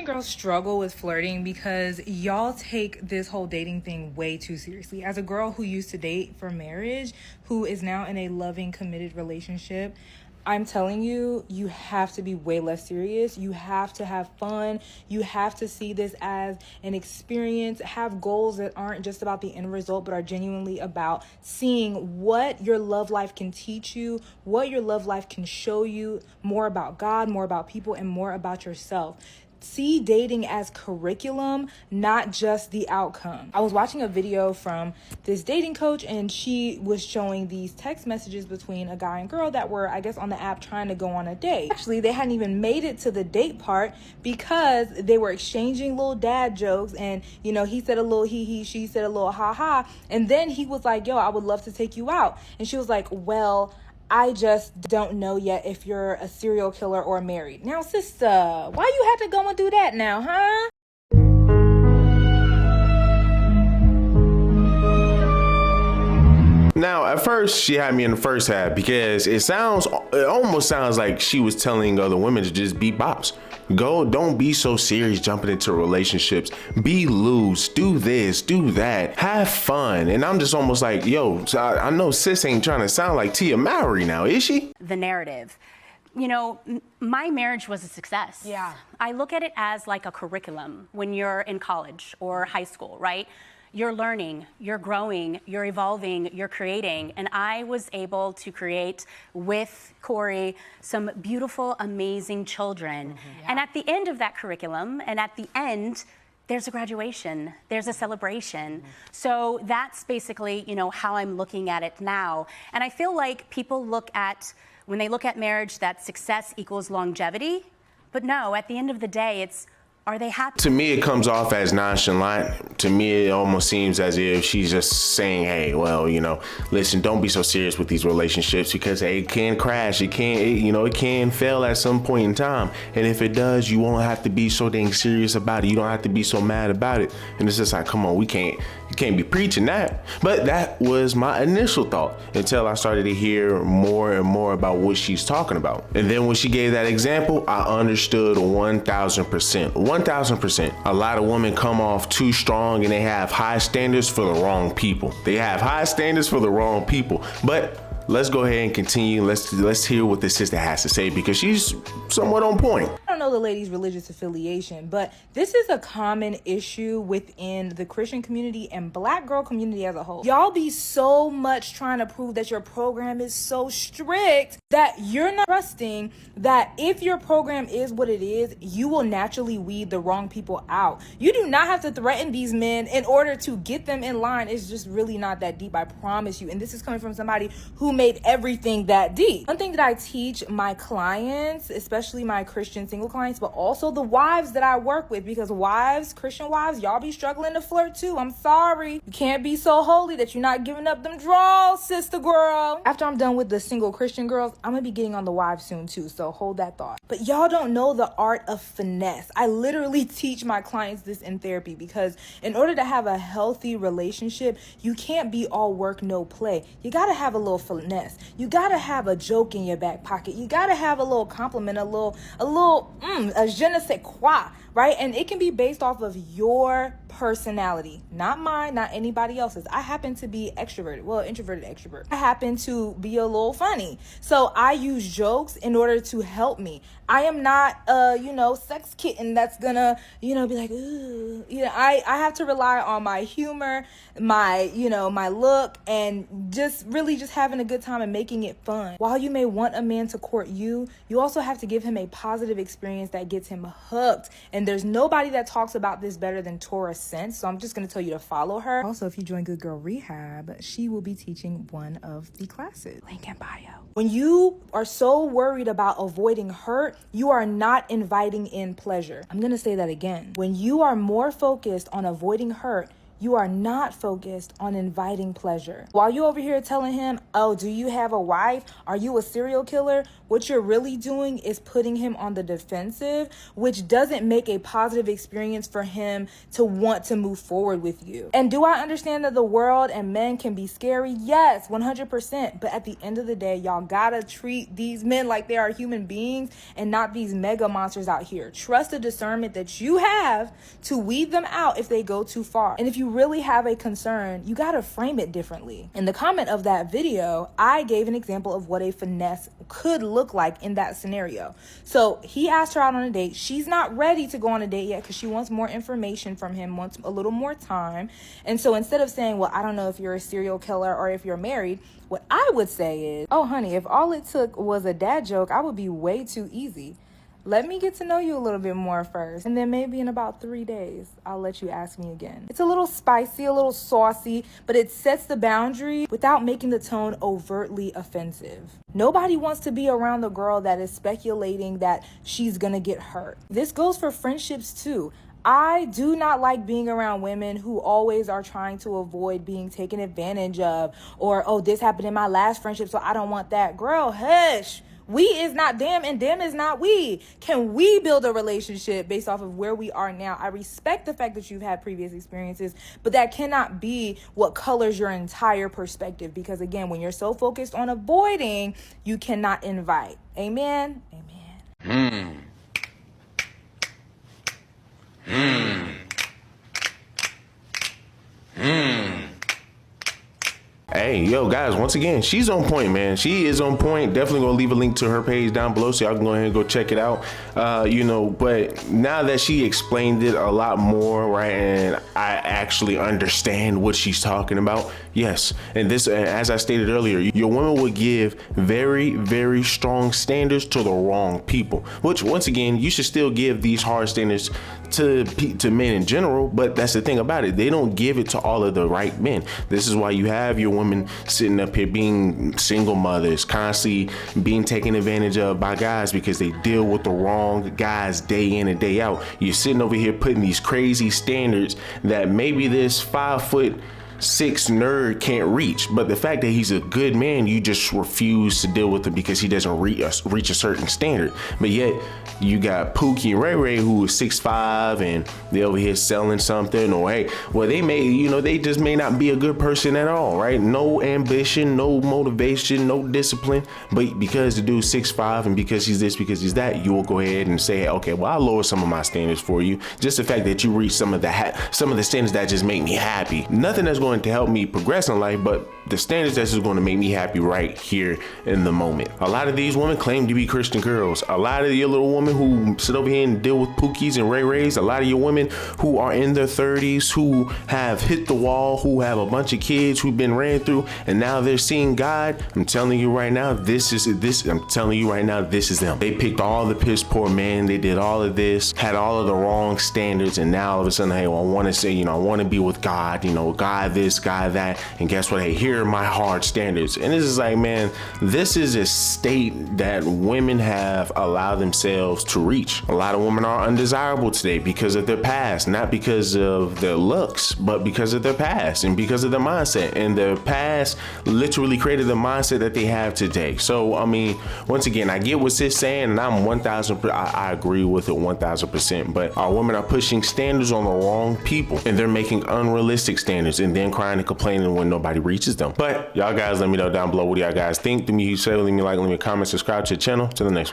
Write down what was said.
girls struggle with flirting because y'all take this whole dating thing way too seriously. As a girl who used to date for marriage, who is now in a loving, committed relationship, I'm telling you, you have to be way less serious. You have to have fun. You have to see this as an experience. Have goals that aren't just about the end result, but are genuinely about seeing what your love life can teach you, what your love life can show you, more about God, more about people, and more about yourself. See dating as curriculum, not just the outcome. I was watching a video from this dating coach, and she was showing these text messages between a guy and girl that were, I guess, on the app trying to go on a date. Actually, they hadn't even made it to the date part because they were exchanging little dad jokes, and he said a little he, she said a little ha ha, and then he was like, yo, I would love to take you out. And she was like, well, I just don't know yet if you're a serial killer or married. Now, sister, why you had to go and do that now, huh? Now, at first, she had me in the first half because it almost sounds like she was telling other women to just be bops. Don't be so serious jumping into relationships. Be loose, do this, do that, have fun. And I'm just almost like, yo, I know sis ain't trying to sound like Tia Mowry now, is she? The narrative. My marriage was a success. Yeah. I look at it as like a curriculum when you're in college or high school, right? You're learning, you're growing, you're evolving, you're creating. And I was able to create with Corey some beautiful, amazing children. Mm-hmm. Yeah. And at the end of that curriculum, and at the end, there's a graduation, there's a celebration. Mm-hmm. So that's basically, how I'm looking at it now. And I feel like people when they look at marriage, that success equals longevity. But no, at the end of the day, are they happy? To me, it comes off as nonchalant. To me, it almost seems as if she's just saying, hey, well, listen, don't be so serious with these relationships because it can crash. It can fail at some point in time. And if it does, you won't have to be so dang serious about it. You don't have to be so mad about it. And it's just like, come on, you can't be preaching that. But that was my initial thought until I started to hear more and more about what she's talking about. And then when she gave that example, I understood 1,000%. 1,000%. A lot of women come off too strong and they have high standards for the wrong people. But let's go ahead and continue. Let's hear what the sister has to say because she's somewhat on point. I don't know the lady's religious affiliation, but this is a common issue within the Christian community and Black girl community as a whole. Y'all be so much trying to prove that your program is so strict that you're not trusting that if your program is what it is, you will naturally weed the wrong people out. You do not have to threaten these men in order to get them in line. It's just really not that deep, I promise you. And this is coming from somebody who made everything that deep. One thing that I teach my clients, especially my Christian single clients, but also the wives that I work with, because Christian wives, y'all be struggling to flirt too. I'm sorry. You can't be so holy that you're not giving up them draws, sister girl. After I'm done with the single Christian girls, I'm gonna be getting on the wives soon too, so hold that thought. But y'all don't know the art of finesse. I literally teach my clients this in therapy because in order to have a healthy relationship, you can't be all work, no play. You gotta have a little finesse. You gotta have a joke in your back pocket. You gotta have a little compliment, a je ne sais quoi, right? And it can be based off of your personality, not mine, not anybody else's. I happen to be extroverted, introverted extrovert. I happen to be a little funny. So I use jokes in order to help me. I am not sex kitten that's gonna, be like, ooh. I have to rely on my humor, my look, and just having a good time and making it fun. While you may want a man to court you, you also have to give him a positive experience that gets him hooked. And there's nobody that talks about this better than Taurus Sense, so I'm just going to tell you to follow her. Also, if you join Good Girl Rehab, she will be teaching one of the classes. Link in bio. When you are so worried about avoiding hurt, you are not inviting in pleasure. I'm going to say that again. When you are more focused on avoiding hurt, you are not focused on inviting pleasure. While you over here telling him, oh, do you have a wife? Are you a serial killer? What you're really doing is putting him on the defensive, which doesn't make a positive experience for him to want to move forward with you. And do I understand that the world and men can be scary? Yes, 100%. But at the end of the day, y'all gotta treat these men like they are human beings and not these mega monsters out here. Trust the discernment that you have to weed them out if they go too far. And if you really have a concern, you gotta frame it differently. In the comment of that video, I gave an example of what a finesse could look like in that scenario. So he asked her out on a date. She's not ready to go on a date yet because she wants more information from him, wants a little more time. And so instead of saying, well, I don't know if you're a serial killer or if you're married, what I would say is, oh honey, if all it took was a dad joke, I would be way too easy. Let me get to know you a little bit more first. And then maybe in about 3 days, I'll let you ask me again. It's a little spicy, a little saucy, but it sets the boundary without making the tone overtly offensive. Nobody wants to be around the girl that is speculating that she's gonna get hurt. This goes for friendships too. I do not like being around women who always are trying to avoid being taken advantage of, or, oh, this happened in my last friendship, so I don't want that. Girl, hush. We is not them and them is not we. Can we build a relationship based off of where we are now? I respect the fact that you've had previous experiences, but that cannot be what colors your entire perspective. Because again, when you're so focused on avoiding, you cannot invite. Amen? Amen. Hey, yo, guys, once again, she's on point, man. She is on point. Definitely gonna leave a link to her page down below so y'all can go ahead and go check it out. But now that she explained it a lot more, right, and I actually understand what she's talking about, yes. And this, as I stated earlier, your woman would give very, very strong standards to the wrong people, which, once again, you should still give these hard standards to men in general, but that's the thing about it. They don't give it to all of the right men. This is why you have your women sitting up here being single mothers, constantly being taken advantage of by guys because they deal with the wrong guys day in and day out. You're sitting over here putting these crazy standards that maybe this 5'6" nerd can't reach, but the fact that he's a good man, you just refuse to deal with him because he doesn't reach a certain standard. But yet you got Pookie and Ray Ray, who is 6'5", and they over here selling something, or hey, well, they just may not be a good person at all, right? No ambition, no motivation, no discipline, but because the dude's 6'5" and because he's this, because he's that, you will go ahead and say, okay, well, I'll lower some of my standards for you. Just the fact that you reach some of the standards that just make me happy. Nothing that's going to help me progress in life, but the standards that's just going to make me happy right here in the moment. A lot of these women claim to be Christian girls. A lot of your little women who sit over here and deal with Pookies and Ray Rays, a lot of your women who are in their 30s, who have hit the wall, who have a bunch of kids who've been ran through, and now they're seeing God. I'm telling you right now, this is them. They picked all the piss poor men. They did all of this, had all of the wrong standards, and now all of a sudden, hey, well, I want to say, I want to be with God, God this, God that, and guess what? Hey, here are my hard standards. And this is like, man, this is a state that women have allowed themselves to reach. A lot of women are undesirable today because of their past, not because of their looks, but because of their past and because of their mindset. And their past literally created the mindset that they have today. So, I mean, once again, I get what Sis saying, and I agree with it 1000%. But our women are pushing standards on the wrong people, and they're making unrealistic standards and then crying and complaining when nobody reaches them. But y'all guys, let me know down below what y'all guys think. Leave me a like, leave me a comment, subscribe to the channel. Till the next one.